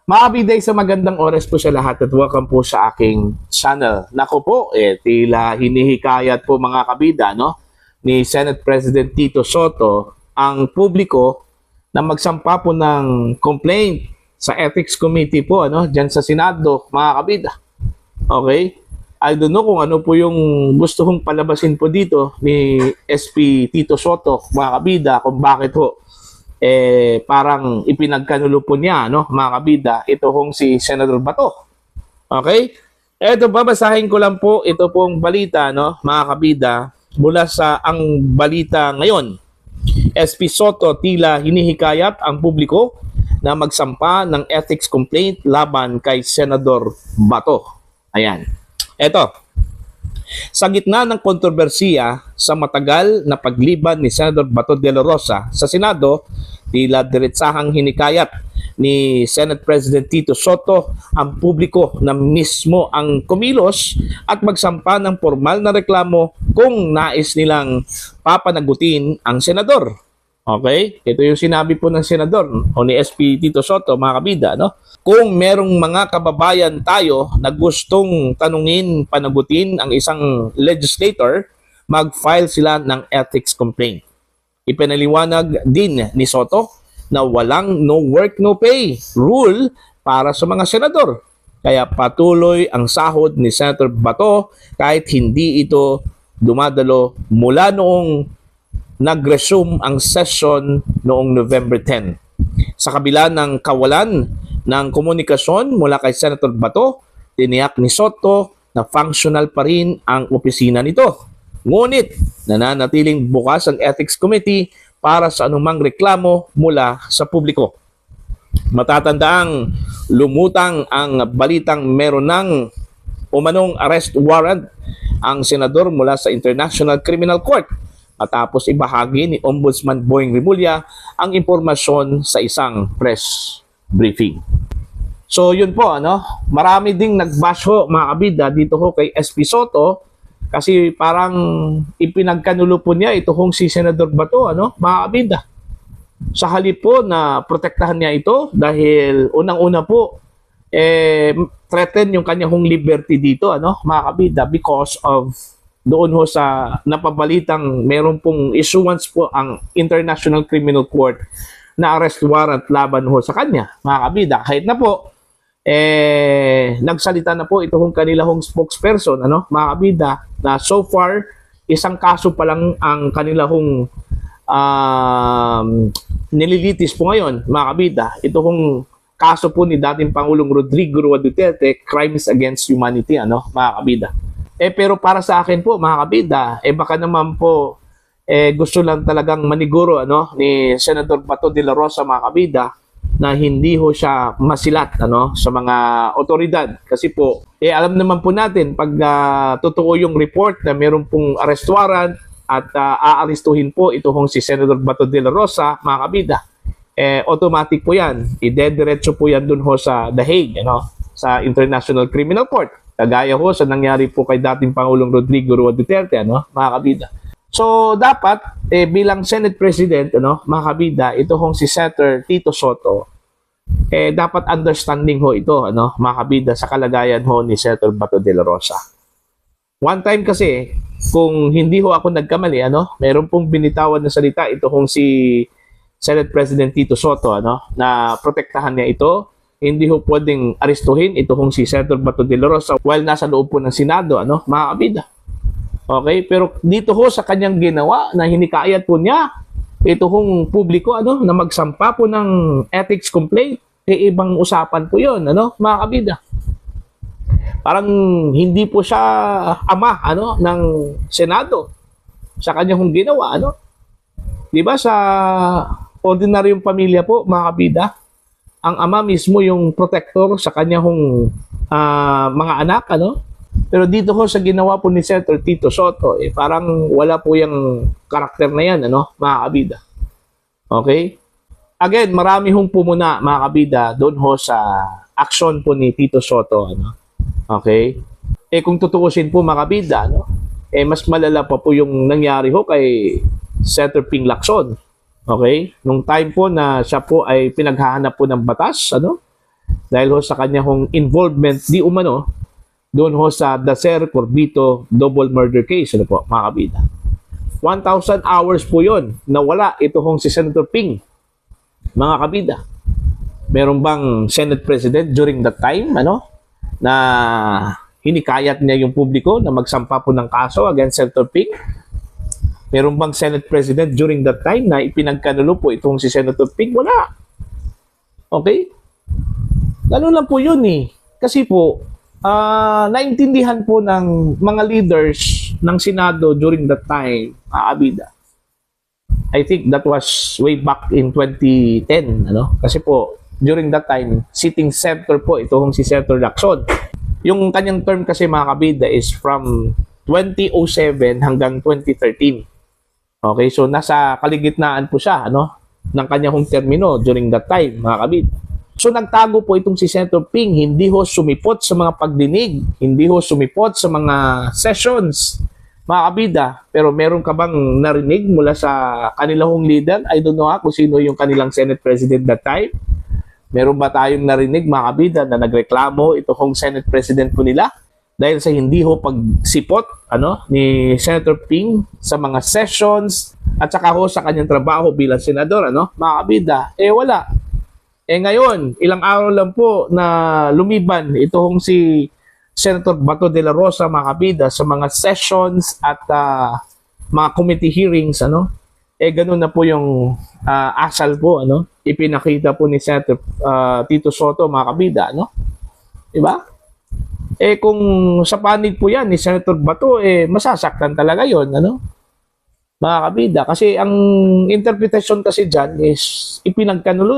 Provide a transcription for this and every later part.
Mga kabiday, sa magandang oras po sa lahat at welcome po sa aking channel. Nako po, tila hinihikayat po mga kabida ni Senate President Tito Soto ang publiko na magsampa po ng complaint sa Ethics Committee po dyan sa Senado, mga kabida. Okay? I don't know kung ano po yung gusto kong palabasin po dito ni SP Tito Soto, mga kabida, kung bakit po parang ipinagkanulo po niya, mga kabida, ito hong si Senator Bato. Okay? Ito, babasahin ko lang po ito pong balita, mga kabida, mula sa ang balita ngayon. SP Soto tila hinihikayat ang publiko na magsampa ng ethics complaint laban kay Senador Bato. Ayan. Ito. Sa gitna ng kontrobersiya sa matagal na pagliban ni Senator Bato de la Rosa sa Senado, tila diretsahang hinikayat ni Senate President Tito Soto ang publiko na mismo ang kumilos at magsampa ng formal na reklamo kung nais nilang papanagutin ang senador. Okay? Ito yung sinabi po ng senador o ni SP Tito Soto, mga kabida, Kung merong mga kababayan tayo na gustong tanungin, panagutin ang isang legislator, mag-file sila ng ethics complaint. Ipinaliwanag din ni Soto na walang no work, no pay rule para sa mga senador. Kaya patuloy ang sahod ni Senator Bato kahit hindi ito dumadalo mula noong nag-resume ang session noong November 10. Sa kabila ng kawalan ng komunikasyon mula kay Senator Bato, tiniyak ni Soto na functional pa rin ang opisina nito. Ngunit nananatiling bukas ang Ethics Committee para sa anumang reklamo mula sa publiko. Matatandaang lumutang ang balitang meron ng umanong arrest warrant ang senador mula sa International Criminal Court matapos ibahagi ni Ombudsman Boying Rimulya ang impormasyon sa isang press briefing. So yun po, marami ding nagbash ho, mga kabida, dito ho kay SP Soto kasi parang ipinagkanulo po niya ito hong si Senador Bato, mga kabida. Sa halip po na protektahan niya ito dahil unang-una po threaten yung kanya hong liberty dito, mga kabida, because of doon ho sa napabalitang meron pong issuance po ang International Criminal Court na arrest warrant laban ho sa kanya, mga kabida. Kahit na po nagsalita na po ito hong kanila hong spokesperson, mga kabida, na so far isang kaso pa lang ang kanila hong nililitis po ngayon, mga kabida. Ito hong kaso po ni dating Pangulong Rodrigo Roa Duterte, crimes against humanity, mga kabida. Pero para sa akin po, mga kabida, baka naman po gusto lang talagang maniguro ni Senator Bato de la Rosa, mga kabida, na hindi ho siya masilat sa mga otoridad. Kasi po, alam naman po natin, pag totoo yung report na meron pong arrest warrant at aarestuhin po ito hong si Senator Bato de la Rosa, mga kabida, automatic po yan. Idediretso po yan dun ho sa The Hague, sa International Criminal Court. Kagaya ho sa nangyari po kay dating Pangulong Rodrigo Roa Duterte, mga kabida. So, dapat, bilang Senate President, mga kabida, ito hong si Senator Tito Soto, dapat understanding ho ito, mga kabida, sa kalagayan ho ni Senator Bato de la Rosa. One time kasi, kung hindi ho ako nagkamali, meron pong binitawan na salita, ito hong si Senate President Tito Soto, na protektahan niya ito. Hindi ho pwedeng arestuhin ito hong si Senator Bato de la Rosa while nasa loob po ng Senado, mga kabida. Okay, pero dito ho sa kanyang ginawa na hinikayat po niya ito hong publiko na magsampa po ng ethics complaint, ibang usapan po 'yon, mga kabida. Parang hindi po siya ama ng Senado sa kanyang hong ginawa, 'Di ba sa ordinaryong pamilya po, mga kabida, ang ama mismo yung protector sa kanyang hong mga anak, Pero dito ho sa ginawa po ni Senator Tito Soto, parang wala po yung karakter na yan, mga kabida. Okay? Again, marami hong pumuna, mga kabida, doon ho sa action po ni Tito Soto, Okay? Kung tutuusin po, mga kabida, mas malala pa po yung nangyari ho kay Senator Ping Lacson. Okay? Nung time po na siya po ay pinaghahanap po ng batas, dahil ho sa kanya hong involvement di umano doon ho sa Dacer Corbito double murder case. Ano po, mga kabida? 1,000 hours po yon na wala ito hong si Senator Ping. Mga kabida, meron bang Senate President during that time, na hinikayat niya yung publiko na magsampa po ng kaso against Senator Ping? Meron bang Senate President during that time na ipinagkanulo po itong si Senator Ping? Wala. Okay? Ganun lang po yun eh. Kasi po, naintindihan po ng mga leaders ng Senado during that time, Abida. I think that was way back in 2010, Kasi po, during that time, sitting senator po itong si Senator Lacson. Yung kanyang term kasi, mga kabida, is from 2007 hanggang 2013. Okay, so nasa kaligitnaan po siya, ng kanyang termino during that time, mga kabida. So nagtago po itong si Senator Ping, hindi ho sumipot sa mga pagdinig, hindi ho sumipot sa mga sessions, mga kabida. Pero meron ka bang narinig mula sa kanilang leader? I don't know kung sino yung kanilang Senate President that time. Meron ba tayong narinig, mga kabida, na nagreklamo itong Senate President po nila dahil sa hindi ho pagsipot ni Senator Ping sa mga sessions at saka ho sa kanyang trabaho bilang senador, mga kabida? Wala. Ngayon, ilang araw lang po na lumiban itong si Senator Bato de la Rosa, mga kabida, sa mga sessions at mga committee hearings, ganun na po yung asal po, ipinakita po ni Senator Tito Soto, mga kabida, diba? Kung sa panig po yan ni Senator Bato, masasaktan talaga yon, mga kabida. Kasi ang interpretation kasi dyan is ipinagkanulo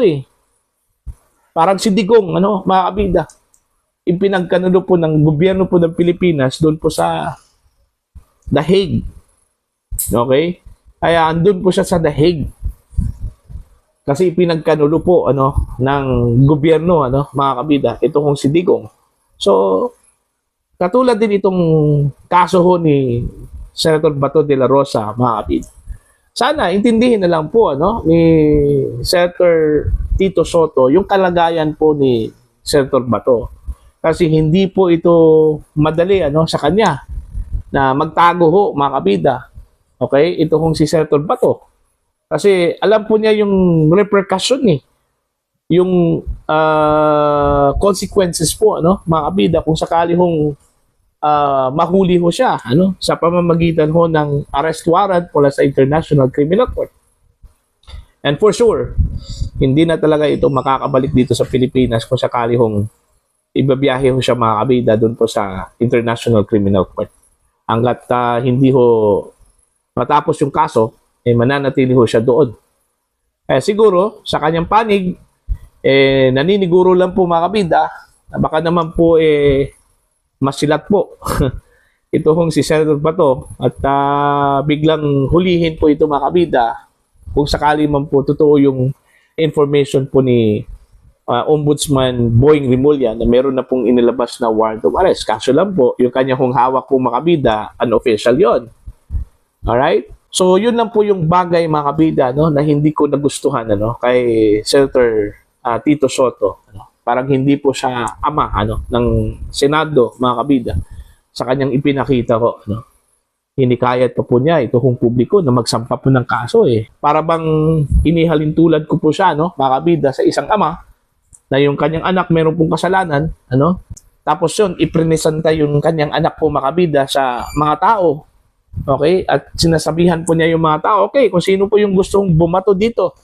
Parang si Digong, mga kabida. Ipinagkanulo po ng gobyerno po ng Pilipinas doon po sa The Hague. Okay? Kaya andun po siya sa The Hague. Kasi ipinagkanulo po ng gobyerno, mga kabida, ito kong si Digong. So, katulad din itong kaso ho ni Senator Bato de la Rosa, mga kabida. Sana intindihin na lang po ni Senator Tito Soto yung kalagayan po ni Senator Bato. Kasi hindi po ito madali sa kanya na magtago ho, mga kabida. Okay? Ito kung si Senator Bato. Kasi alam po niya yung repercussion yung consequences po, mga kabida, kung sakali hong mahuli ho siya sa pamamagitan ho ng arrest warrant mula sa International Criminal Court. And for sure, hindi na talaga ito makakabalik dito sa Pilipinas kung sakali hong ibabiyahe ho siya, mga kabida, doon po sa International Criminal Court. Hanggat hindi ho matapos yung kaso, mananatili ho siya doon. Siguro, sa kanyang panig, naniniguro lang po, mga kabida, na baka naman po masilat po ito hong si Senator Bato at biglang hulihin po ito, mga kabida, kung sakali man po totoo yung information po ni Ombudsman Boying Rimulya na meron na pong inilabas na warrant of arrest. Kaso lang po, yung kanya hong hawak po, mga kabida, unofficial yon. Alright? So, yun lang po yung bagay, mga kabida, na hindi ko nagustuhan kay Senator Tito Soto. Parang hindi po siya ama ng Senado, mga kabida, sa kanyang ipinakita ko. Hinikayat pa po niya ito kung publiko na magsampa po ng kaso. Para bang inihalin tulad ko po siya, mga kabida, sa isang ama na yung kanyang anak meron pong kasalanan, tapos yun, ipresenta yung kanyang anak po, mga kabida, sa mga tao. Okay? At sinasabihan po niya yung mga tao, okay, kung sino po yung gustong bumato dito,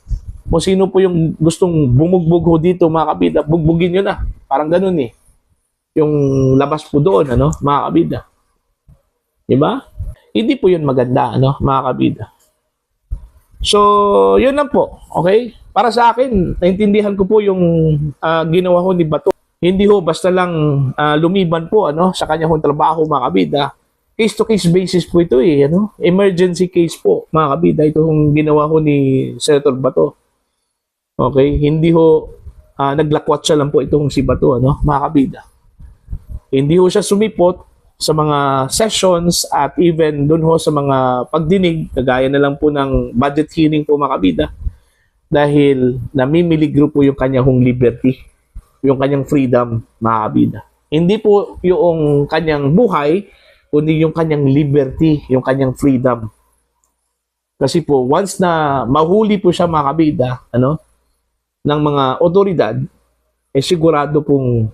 kung sino po yung gustong bumugbog ho dito, mga kabida, bugbugin nyo na. Parang ganun yung labas po doon, mga kabida. Diba? Hindi po yun maganda, mga kabida. So, yun lang po. Okay? Para sa akin, naintindihan ko po yung ginawa ho ni Bato. Hindi ho basta lang lumiban po sa kanya hong trabaho, mga kabida. Case-to-case basis po ito emergency case po, mga kabida. Ito yung ginawa ho ni Senator Bato. Okay? Hindi ho naglakwat siya lang po itong si Bato, mga kabida. Hindi ho siya sumipot sa mga sessions at even doon ho sa mga pagdinig, kagaya na lang po ng budget hearing po, mga kabida, dahil namimiligro po yung kanya hong liberty. yung kanyang freedom, mga kabida. Hindi po yung kanyang buhay, kundi yung kanyang liberty, yung kanyang freedom. Kasi po, once na mahuli po siya, mga kabida, ng mga otoridad, sigurado pong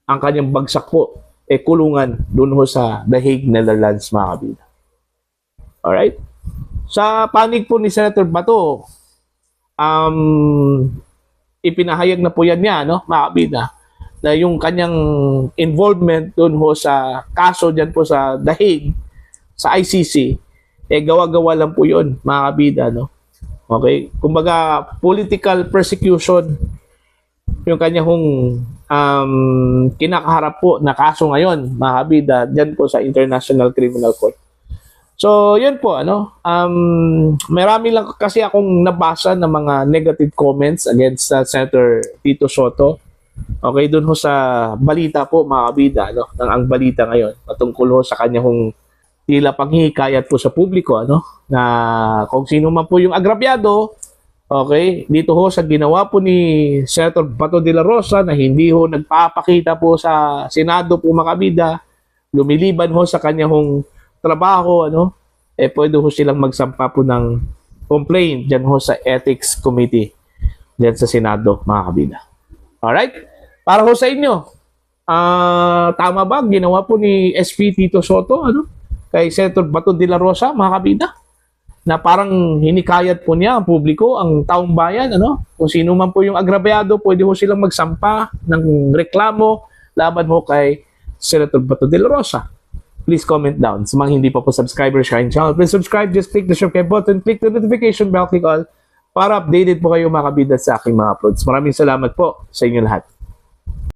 ang kanyang bagsak po, kulungan doon ho sa The Hague, Netherlands, mga kabida. Alright? Sa panig po ni Senator Bato, ipinahayag na po yan niya, mga kabida, na yung kanyang involvement doon ho sa kaso dyan po sa The Hague, sa ICC, gawa-gawa lang po yun, mga kabida, Okay? Kumbaga, political persecution, yung kanyang kinakaharap po na kaso ngayon, mga kabida, dyan po sa International Criminal Court. So, yun po, marami lang kasi akong nabasa ng mga negative comments against Senator Tito Sotto. Okay, dun ho sa balita po, mga kabida, ng ang balita ngayon, patungkol ho sa kanyang tila panghihikayat po sa publiko, na kung sino man po yung agrabyado, okay, dito ho sa ginawa po ni Senator Bato de la Rosa na hindi ho nagpapakita po sa Senado po, mga kabida, lumiliban ho sa kanyang trabaho, pwede ho silang magsampa po ng complaint dyan ho sa Ethics Committee dyan sa Senado, mga kabida. Alright? Para ho sa inyo, tama ba ginawa po ni SP Tito Sotto, kay Senator Bato de la Rosa, mga kabida? Na parang hinikayat po niya ang publiko, ang taong bayan, kung sino man po yung agrabyado, pwede ho silang magsampa ng reklamo laban ho kay Senator Bato de la Rosa. Please comment down. Sa mga hindi pa po subscriber sa aking channel, please subscribe. Just click the subscribe button, click the notification bell, click all para updated po kayo, mga kabida, sa aking mga uploads. Maraming salamat po sa inyo lahat.